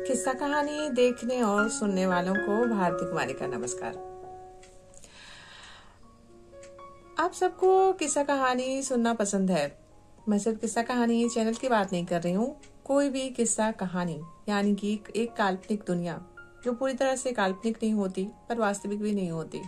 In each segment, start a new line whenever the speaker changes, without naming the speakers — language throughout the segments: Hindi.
किस्सा कहानी देखने और सुनने वालों को भारती कुमारी का नमस्कार। आप सबको किस्सा कहानी सुनना पसंद है। मैं सिर्फ किस्सा कहानी चैनल की बात नहीं कर रही हूँ। कोई भी किस्सा कहानी यानी कि एक काल्पनिक दुनिया जो पूरी तरह से काल्पनिक नहीं होती पर वास्तविक भी नहीं होती।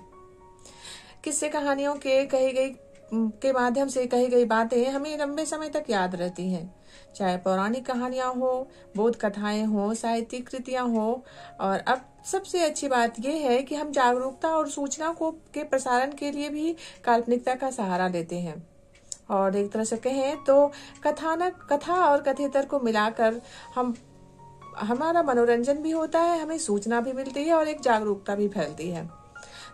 किस्से कहानियों के माध्यम से कही गई बातें हमें लंबे समय तक याद रहती हैं। चाहे पौराणिक कहानियां हो, बोध कथाएं हो, साहित्यिक कृतियां हो। और अब सबसे अच्छी बात यह है कि हम जागरूकता और सूचना के प्रसारण के लिए भी काल्पनिकता का सहारा लेते हैं। और एक तरह से कहें तो कथा और कथेतर को मिलाकर हमारा मनोरंजन भी होता है, हमें सूचना भी मिलती है और एक जागरूकता भी फैलती है।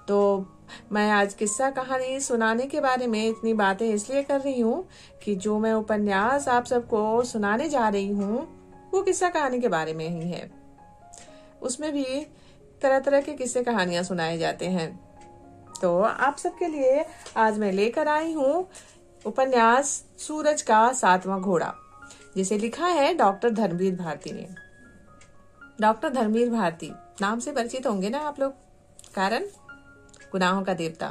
तो मैं आज किस्सा कहानी सुनाने के बारे में इतनी बातें इसलिए कर रही हूँ कि जो मैं उपन्यास आप सबको सुनाने जा रही हूँ वो किस्सा कहानी के बारे में ही है। उसमें भी तरह तरह के किस्से कहानियां सुनाए जाते हैं। तो आप सबके लिए आज मैं लेकर आई हूँ उपन्यास सूरज का 7वां घोड़ा, जिसे लिखा है डॉक्टर धर्मवीर भारती ने। डॉक्टर धर्मवीर भारती नाम से परिचित होंगे ना आप लोग, कारण गुनाहों का देवता।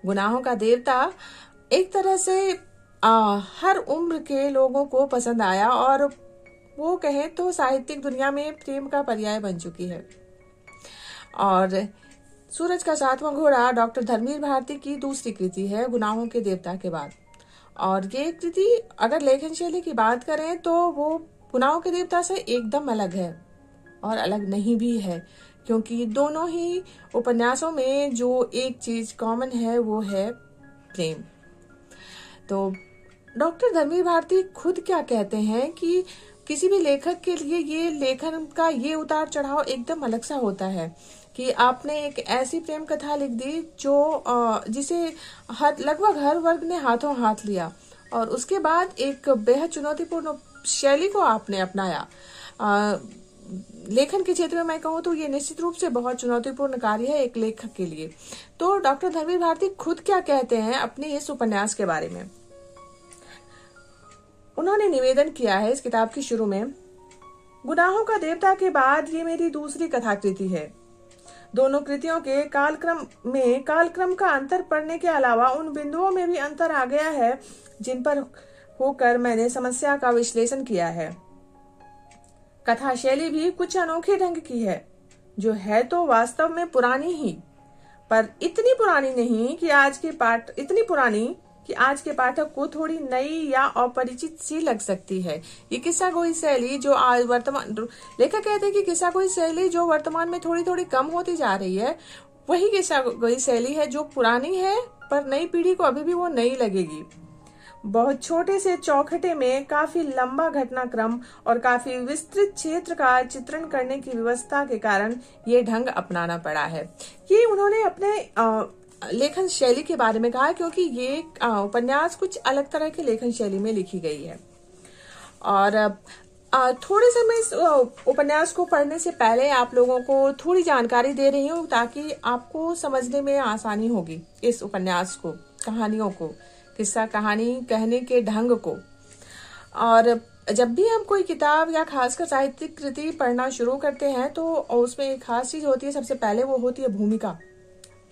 गुनाहों का देवता एक तरह से हर उम्र के लोगों को पसंद आया और वो कहें तो साहित्यिक दुनिया में प्रेम का पर्याय बन चुकी है। और सूरज का 7वां घोड़ा डॉक्टर धर्मवीर भारती की दूसरी कृति है गुनाहों के देवता के बाद। और ये कृति अगर लेखन शैली की बात करें तो वो गुनाहों के देवता से एकदम अलग है और अलग नहीं भी है, क्योंकि दोनों ही उपन्यासों में जो एक चीज कॉमन है वो है प्रेम। तो डॉक्टर धर्मवीर भारती खुद क्या कहते हैं कि किसी भी लेखक के लिए ये लेखन का ये उतार चढ़ाव एकदम अलग सा होता है कि आपने एक ऐसी प्रेम कथा लिख दी जो जिसे लगभग हर वर्ग ने हाथों हाथ लिया और उसके बाद एक बेहद चुनौतीपूर्ण शैली को आपने अपनाया। लेखन के क्षेत्र में मैं कहूँ तो ये निश्चित रूप से बहुत चुनौतीपूर्ण कार्य है एक लेखक के लिए। तो डॉक्टर धर्मवीर भारती खुद क्या कहते हैं अपने इस उपन्यास के बारे में। उन्होंने निवेदन किया है इस किताब की शुरू में, गुनाहों का देवता के बाद ये मेरी दूसरी कथाकृति है। दोनों कृतियों के कालक्रम का अंतर पड़ने के अलावा उन बिंदुओं में भी अंतर आ गया है जिन पर होकर मैंने समस्या का विश्लेषण किया है। कथा शैली भी कुछ अनोखे ढंग की है, जो है तो वास्तव में पुरानी ही, पर इतनी पुरानी नहीं कि आज के पाठक को थोड़ी नई या अपरिचित सी लग सकती है। ये किस्सा गोई शैली जो आज लेखक कहते हैं कि किस्सा गोई शैली जो वर्तमान में थोड़ी थोड़ी कम होती जा रही है, वही किस्सा गोई शैली है जो पुरानी है पर नई पीढ़ी को अभी भी वो नई लगेगी। बहुत छोटे से चौखटे में काफी लंबा घटनाक्रम और काफी विस्तृत क्षेत्र का चित्रण करने की व्यवस्था के कारण ये ढंग अपनाना पड़ा है। ये उन्होंने अपने लेखन शैली के बारे में कहा, क्योंकि ये उपन्यास कुछ अलग तरह की लेखन शैली में लिखी गई है। और थोड़े समय इस उपन्यास को पढ़ने से पहले आप लोगों को थोड़ी जानकारी दे रही हूँ ताकि आपको समझने में आसानी होगी इस उपन्यास को, कहानियों को, किस्सा कहानी कहने के ढंग को। और जब भी हम कोई किताब या खासकर साहित्यिक कृति पढ़ना शुरू करते हैं तो उसमें एक खास चीज होती है, सबसे पहले वो होती है भूमिका,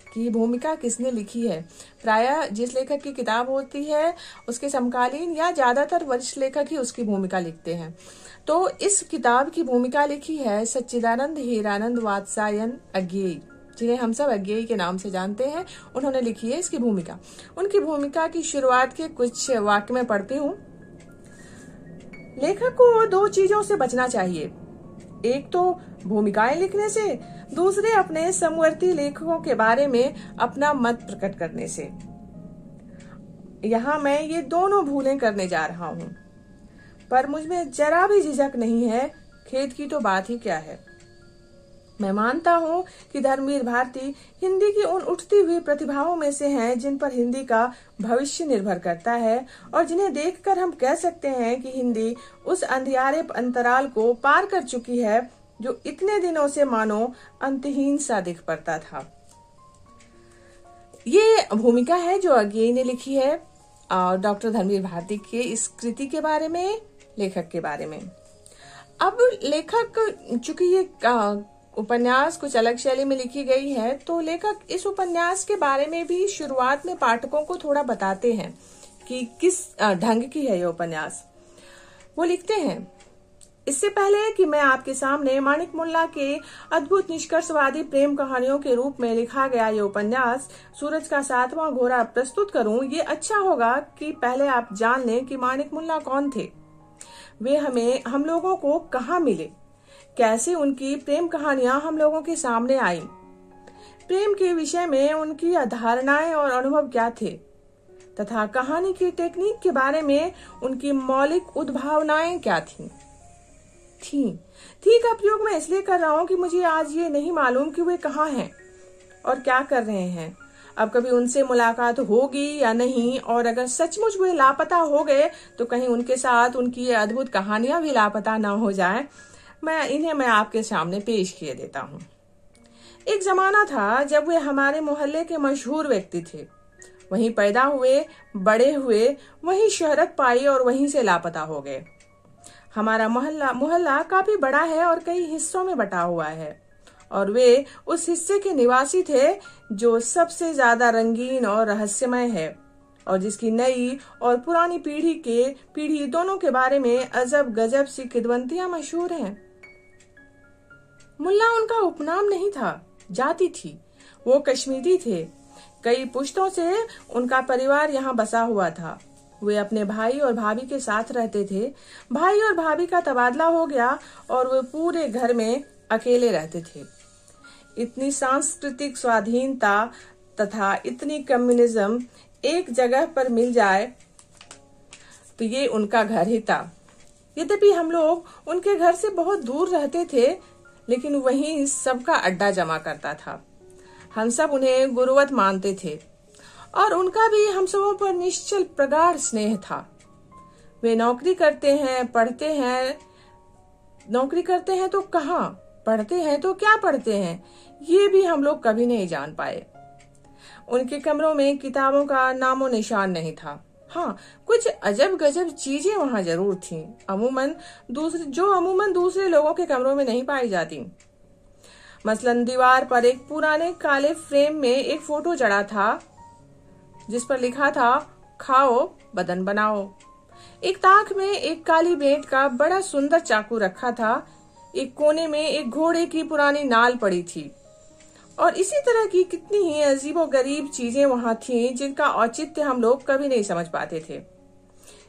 कि भूमिका किसने लिखी है। प्रायः जिस लेखक की किताब होती है उसके समकालीन या ज्यादातर वरिष्ठ लेखक ही उसकी भूमिका लिखते हैं। तो इस किताब की भूमिका लिखी है सच्चिदानंद हीरानंद वात्स्यायन अज्ञेय, जिन्हें हम सब अज्ञेय के नाम से जानते हैं। उन्होंने लिखी है इसकी भूमिका। उनकी भूमिका की शुरुआत के कुछ वाक्य में पढ़ती हूँ। लेखक को दो चीजों से बचना चाहिए, एक तो भूमिकाएं लिखने से, दूसरे अपने समवर्ती लेखकों के बारे में अपना मत प्रकट करने से। यहाँ मैं ये दोनों भूलें करने जा रहा हूँ, पर मुझमें जरा भी झिझक नहीं है, खेद की तो बात ही क्या है। मैं मानता हूँ कि धर्मवीर भारती हिंदी की उन उठती हुई प्रतिभाओं में से हैं जिन पर हिंदी का भविष्य निर्भर करता है और जिन्हें देखकर हम कह सकते हैं कि हिंदी उस अंधियारे अंतराल को पार कर चुकी है जो इतने दिनों से मानो अंतहीन सा दिख पड़ता था। ये भूमिका है जो अज्ञेय ने लिखी है और डॉक्टर धर्मवीर भारती के इस कृति के बारे में, लेखक के बारे में। अब लेखक, चूंकि ये उपन्यास कुछ अलग शैली में लिखी गई है, तो लेखक इस उपन्यास के बारे में भी शुरुआत में पाठकों को थोड़ा बताते हैं कि किस ढंग की है ये उपन्यास। वो लिखते हैं, इससे पहले कि मैं आपके सामने माणिक मुल्ला के अद्भुत निष्कर्षवादी प्रेम कहानियों के रूप में लिखा गया ये उपन्यास सूरज का सातवां घोड़ा प्रस्तुत करूं, ये अच्छा होगा कि पहले आप जान लें कि माणिक मुल्ला कौन थे। वे हम लोगों को कहाँ मिले, कैसे उनकी प्रेम कहानियां हम लोगों के सामने आई, प्रेम के विषय में उनकी धारणाएं और अनुभव क्या थे, तथा कहानी की टेक्निक के बारे में उनकी मौलिक उद्भावनाएं क्या थी का प्रयोग मैं इसलिए कर रहा हूँ कि मुझे आज ये नहीं मालूम कि वे कहाँ हैं और क्या कर रहे हैं। अब कभी उनसे मुलाकात होगी या नहीं, और अगर सचमुच वे लापता हो गए तो कहीं उनके साथ उनकी ये अद्भुत कहानियां भी लापता ना हो जाए। मैं आपके सामने पेश किए देता हूँ। एक जमाना था जब वे हमारे मोहल्ले के मशहूर व्यक्ति थे। वहीं पैदा हुए, बड़े हुए, वहीं शोहरत पाई और वहीं से लापता हो गए। हमारा मोहल्ला काफी बड़ा है और कई हिस्सों में बटा हुआ है, और वे उस हिस्से के निवासी थे जो सबसे ज्यादा रंगीन और रहस्यमय है, और जिसकी नई और पुरानी पीढ़ी दोनों के बारे में अजब गजब सी किदवंतियां मशहूर हैं। मुल्ला उनका उपनाम नहीं था, जाति थी। वो कश्मीरी थे। कई पुश्तों से उनका परिवार यहाँ बसा हुआ था। वे अपने भाई और भाभी के साथ रहते थे। भाई और भाभी का तबादला हो गया और वे पूरे घर में अकेले रहते थे। इतनी सांस्कृतिक स्वाधीनता तथा इतनी कम्युनिज्म एक जगह पर मिल जाए तो ये उनका घर ही था। यद्यपि हम लोग उनके घर से बहुत दूर रहते थे, लेकिन वहीं सबका अड्डा जमा करता था। हम सब उन्हें गुरुवत मानते थे और उनका भी हम सबों पर निश्चल प्रगाढ़ स्नेह था। वे नौकरी करते हैं, पढ़ते हैं। नौकरी करते हैं तो कहाँ, पढ़ते हैं तो क्या पढ़ते हैं, ये भी हम लोग कभी नहीं जान पाए। उनके कमरों में किताबों का नामो निशान नहीं था। हाँ, कुछ अजब गजब चीजें वहां जरूर थीं, अमूमन दूसरे लोगों के कमरों में नहीं पाई जाती। मसलन दीवार पर एक पुराने काले फ्रेम में एक फोटो जड़ा था जिस पर लिखा था, खाओ बदन बनाओ। एक ताक में एक काली भेंट का बड़ा सुंदर चाकू रखा था। एक कोने में एक घोड़े की पुरानी नाल पड़ी थी, और इसी तरह की कितनी ही अजीबोगरीब चीजें वहां थीं जिनका औचित्य हम लोग कभी नहीं समझ पाते थे।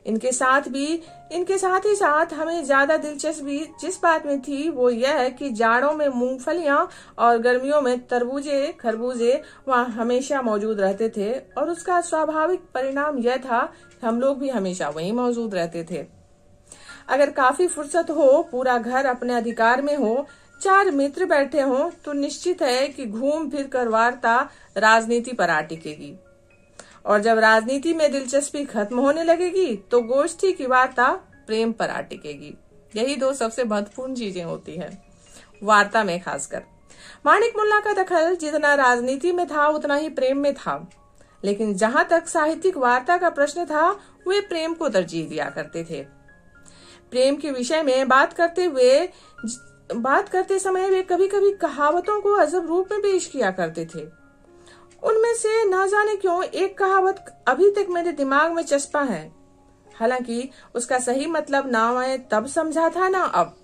इनके साथ ही साथ हमें ज्यादा दिलचस्पी जिस बात में थी वो यह कि जाड़ों में मूंगफलियां और गर्मियों में तरबूजे खरबूजे वहाँ हमेशा मौजूद रहते थे, और उसका स्वाभाविक परिणाम यह था कि हम लोग भी हमेशा वहीं मौजूद रहते थे। अगर काफी फुर्सत हो, पूरा घर अपने अधिकार में हो, 4 मित्र बैठे हों, तो निश्चित है कि घूम फिर कर वार्ता राजनीति पर आ टिकेगी, और जब राजनीति में दिलचस्पी खत्म होने लगेगी तो गोष्ठी की वार्ता प्रेम पर आ टिकेगी। यही 2 सबसे महत्वपूर्ण चीजें होती है वार्ता में। खासकर माणिक मुल्ला का दखल जितना राजनीति में था उतना ही प्रेम में था, लेकिन जहां तक साहित्यिक वार्ता का प्रश्न था वे प्रेम को तरजीह दिया करते थे। प्रेम के विषय में बात करते समय वे कभी कभी कहावतों को अजब रूप में पेश किया करते थे। उनमें से ना जाने क्यों एक कहावत अभी तक मेरे दिमाग में चस्पा है, हालांकि उसका सही मतलब ना मैं तब समझा था ना अब।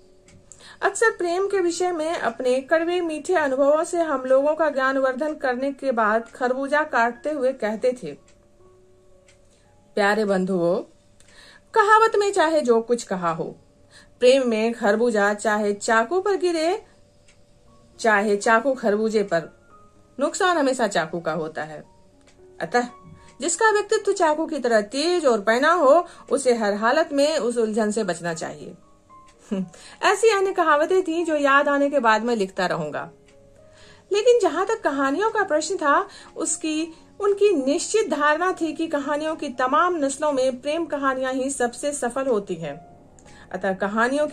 अक्सर प्रेम के विषय में अपने कड़वे मीठे अनुभवों से हम लोगों का ज्ञानवर्धन करने के बाद खरबूजा काटते हुए कहते थे, प्यारे बंधुओं, कहावत में चाहे जो कुछ कहा हो, प्रेम में खरबूजा चाहे चाकू पर गिरे चाहे चाकू खरबूजे पर, नुकसान हमेशा चाकू का होता है। अतः जिसका व्यक्तित्व चाकू की तरह तेज और पैना हो, उसे हर हालत में उस उलझन से बचना चाहिए। ऐसी अन्य कहावतें थीं जो याद आने के बाद मैं लिखता रहूंगा। लेकिन जहां तक कहानियों का प्रश्न था, उनकी निश्चित धारणा थी कि कहानियों की तमाम नस्लों में प्रेम कहानियां ही सबसे सफल होती हैं। अतः कहानियों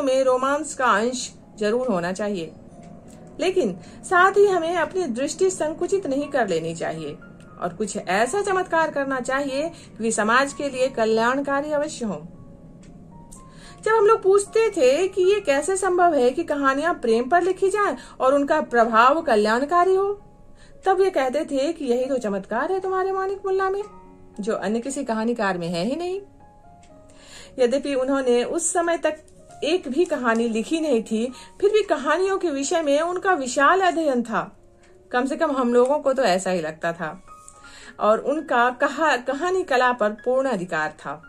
में रोमांस का अंश जरूर होना चाहिए, लेकिन साथ ही हमें अपनी दृष्टि संकुचित नहीं कर लेनी चाहिए और कुछ ऐसा चमत्कार करना चाहिए कि समाज के लिए कल्याणकारी अवश्य हो। जब हम लोग पूछते थे कि ये कैसे संभव है कि कहानियां प्रेम पर लिखी जाएं और उनका प्रभाव कल्याणकारी हो, तब ये कहते थे कि यही तो चमत्कार है तुम्हारे मानिक मुल्ला में, जो अन्य किसी कहानीकार में है ही नहीं। यद्यपि उन्होंने उस समय तक एक भी कहानी लिखी नहीं थी, फिर भी कहानियों के विषय में उनका विशाल अध्ययन था। कम से कम हम लोगों को तो ऐसा ही लगता था। और उनका कहानी कला पर पूर्ण अधिकार था।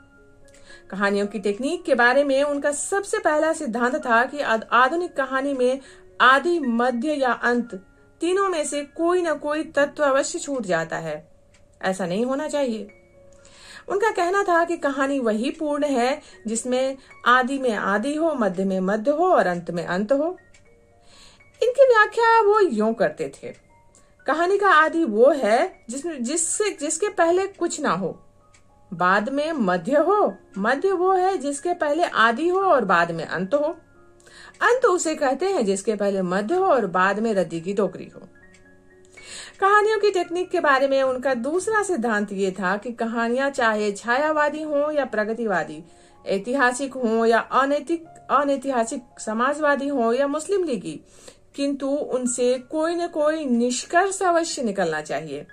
कहानियों की टेक्निक के बारे में उनका सबसे पहला सिद्धांत था कि आधुनिक कहानी में आदि, मध्य या अंत तीनों में से कोई न कोई तत्व अवश्य छूट जाता है। ऐसा नहीं होना चाहिए। उनका कहना था कि कहानी वही पूर्ण है जिसमें आदि में आदि हो, मध्य में मध्य हो और अंत में अंत हो। इनकी व्याख्या वो यूं करते थे, कहानी का आदि वो है जिसके पहले कुछ ना हो, बाद में मध्य हो, मध्य वो है जिसके पहले आदि हो और बाद में अंत हो, अंत उसे कहते हैं जिसके पहले मध्य हो और बाद में रद्दी की टोकरी हो। कहानियों की टेक्निक के बारे में उनका दूसरा सिद्धांत ये था कि कहानियां चाहे छायावादी हो या प्रगतिवादी, ऐतिहासिक हो या अनैतिहासिक, समाजवादी हो या मुस्लिम लीगी, किंतु उनसे कोई न कोई निष्कर्ष अवश्य निकलना चाहिए।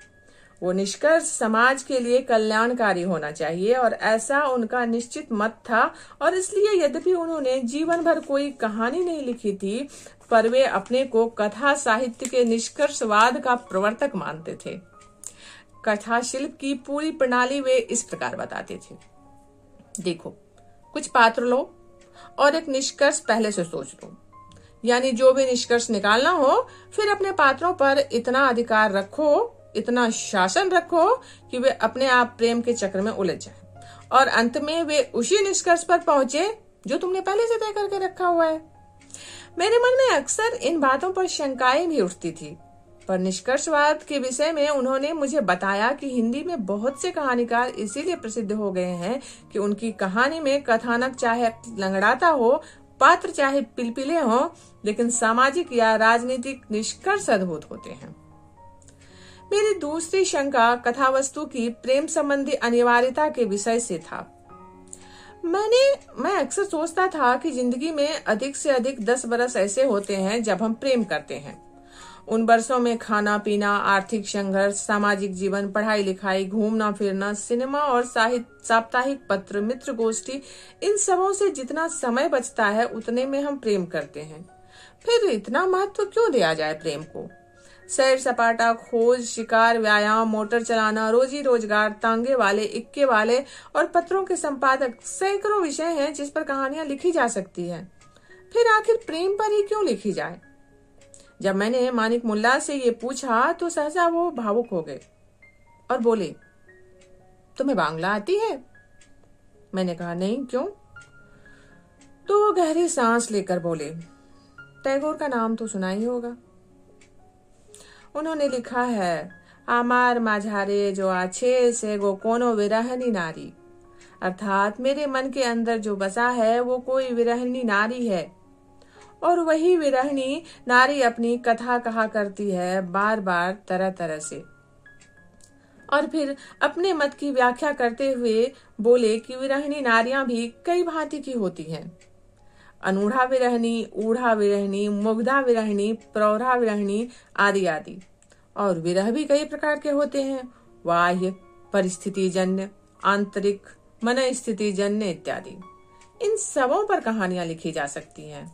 वो निष्कर्ष समाज के लिए कल्याणकारी होना चाहिए और ऐसा उनका निश्चित मत था। और इसलिए यद्यपि उन्होंने जीवन भर कोई कहानी नहीं लिखी थी, पर वे अपने को कथा साहित्य के निष्कर्षवाद का प्रवर्तक मानते थे। कथा शिल्प की पूरी प्रणाली वे इस प्रकार बताते थे, देखो, कुछ पात्र लो और एक निष्कर्ष पहले से सोच लो, यानी जो भी निष्कर्ष निकालना हो, फिर अपने पात्रों पर इतना अधिकार रखो, इतना शासन रखो कि वे अपने आप प्रेम के चक्र में उलझ जाएं और अंत में वे उसी निष्कर्ष पर पहुंचे जो तुमने पहले से तय करके रखा हुआ है। मेरे मन में अक्सर इन बातों पर शंकाएं भी उठती थी, पर निष्कर्षवाद के विषय में उन्होंने मुझे बताया कि हिंदी में बहुत से कहानीकार इसीलिए प्रसिद्ध हो गए हैं कि उनकी कहानी में कथानक चाहे लंगड़ाता हो, पात्र चाहे पिलपिले हों, लेकिन सामाजिक या राजनीतिक निष्कर्ष अद्भुत होते हैं। मेरी दूसरी शंका कथावस्तु की प्रेम संबंधी अनिवार्यता के विषय से था। मैं अक्सर सोचता था कि जिंदगी में अधिक से अधिक 10 बरस ऐसे होते हैं जब हम प्रेम करते हैं। उन बरसों में खाना पीना, आर्थिक संघर्ष, सामाजिक जीवन, पढ़ाई लिखाई, घूमना फिरना, सिनेमा और साप्ताहिक पत्र, मित्र गोष्ठी, इन सबों से जितना समय बचता है उतने में हम प्रेम करते हैं। फिर इतना महत्व क्यों दिया जाए प्रेम को? सैर सपाटा, खोज, शिकार, व्यायाम, मोटर चलाना, रोजी रोजगार, तांगे वाले, इक्के वाले और पत्रों के संपादक, सैकड़ों विषय हैं जिस पर कहानियां लिखी जा सकती हैं। फिर आखिर प्रेम पर ही क्यों लिखी जाए? जब मैंने मानिक मुल्ला से ये पूछा तो सहसा वो भावुक हो गए और बोले, तुम्हें बांग्ला आती है? मैंने कहा, नहीं, क्यों? तो वो गहरी सांस लेकर बोले, टैगोर का नाम तो सुना ही होगा। उन्होंने लिखा है, आमार माझारे जो आछे से गो कोनो विरहनी नारी, अर्थात मेरे मन के अंदर जो बसा है वो कोई विरहनी नारी है और वही विरहनी नारी अपनी कथा कहा करती है बार बार तरह तरह से। और फिर अपने मत की व्याख्या करते हुए बोले कि विरहनी नारियां भी कई भांति की होती हैं। अनूढ़ा विरहनी, ऊढ़ा विरहनी, मुग्धा विरहनी, प्रौढ़ा विरहनी आदि आदि। और विरह भी कई प्रकार के होते हैं, बाह्य, परिस्थिति जन्य, आंतरिक, मन स्थिति जन्य इत्यादि। इन सबों पर कहानियां लिखी जा सकती हैं।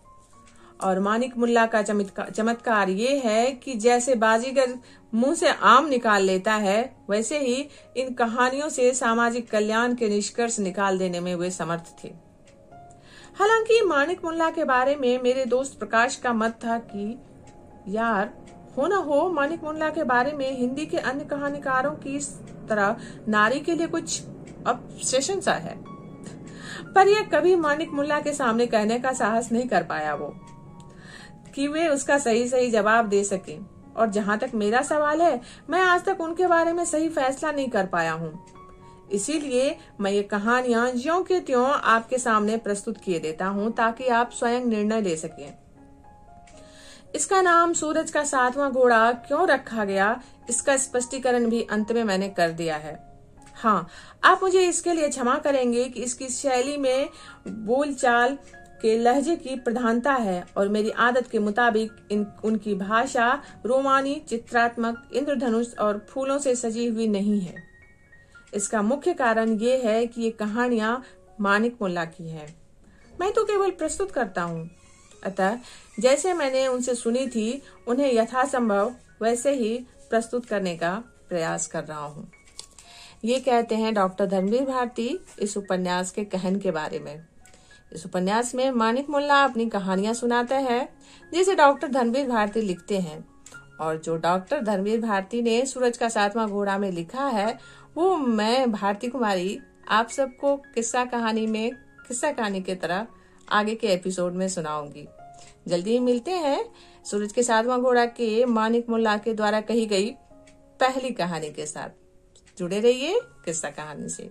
और मानिक मुल्ला का चमत्कार ये है कि जैसे बाजीगर मुंह से आम निकाल लेता है, वैसे ही इन कहानियों से सामाजिक कल्याण के निष्कर्ष निकाल देने में वे समर्थ थे। हालांकि मानिक मुल्ला के बारे में मेरे दोस्त प्रकाश का मत था कि यार, हो न हो मानिक मुल्ला के बारे में हिंदी के अन्य कहानीकारों की तरह नारी के लिए कुछ ऑब्सेशन सा है। पर यह कभी मानिक मुल्ला के सामने कहने का साहस नहीं कर पाया वो, कि वे उसका सही सही जवाब दे सके। और जहां तक मेरा सवाल है, मैं आज तक उनके बारे में सही फैसला नहीं कर पाया हूँ। इसीलिए मैं ये कहानियां ज्यों के त्यों आपके सामने प्रस्तुत किए देता हूँ, ताकि आप स्वयं निर्णय ले सकें। इसका नाम सूरज का 7वां घोड़ा क्यों रखा गया, इसका स्पष्टीकरण भी अंत में मैंने कर दिया है। हाँ, आप मुझे इसके लिए क्षमा करेंगे कि इसकी शैली में बोलचाल के लहजे की प्रधानता है और मेरी आदत के मुताबिक उनकी भाषा रोमानी, चित्रात्मक, इंद्रधनुष और फूलों से सजी हुई नहीं है। इसका मुख्य कारण ये है कि ये कहानियां मानिक मुल्ला की हैं। मैं तो केवल प्रस्तुत करता हूँ। अतः जैसे मैंने उनसे सुनी थी, उन्हें यथासंभव वैसे ही प्रस्तुत करने का प्रयास कर रहा हूँ। ये कहते हैं डॉक्टर धर्मवीर भारती इस उपन्यास के कहन के बारे में। इस उपन्यास में मानिक मुल्ला अपनी कहानियां सुनाते हैं जिसे डॉक्टर धर्मवीर भारती लिखते हैं, और जो डॉक्टर धर्मवीर भारती ने सूरज का 7वां घोड़ा में लिखा है वो मैं भारती कुमारी आप सबको किस्सा कहानी की तरह आगे के एपिसोड में सुनाऊंगी। जल्दी ही मिलते हैं सूरज के 7वां घोड़ा के मानिक मुल्ला के द्वारा कही गई पहली कहानी के साथ। जुड़े रहिए किस्सा कहानी से।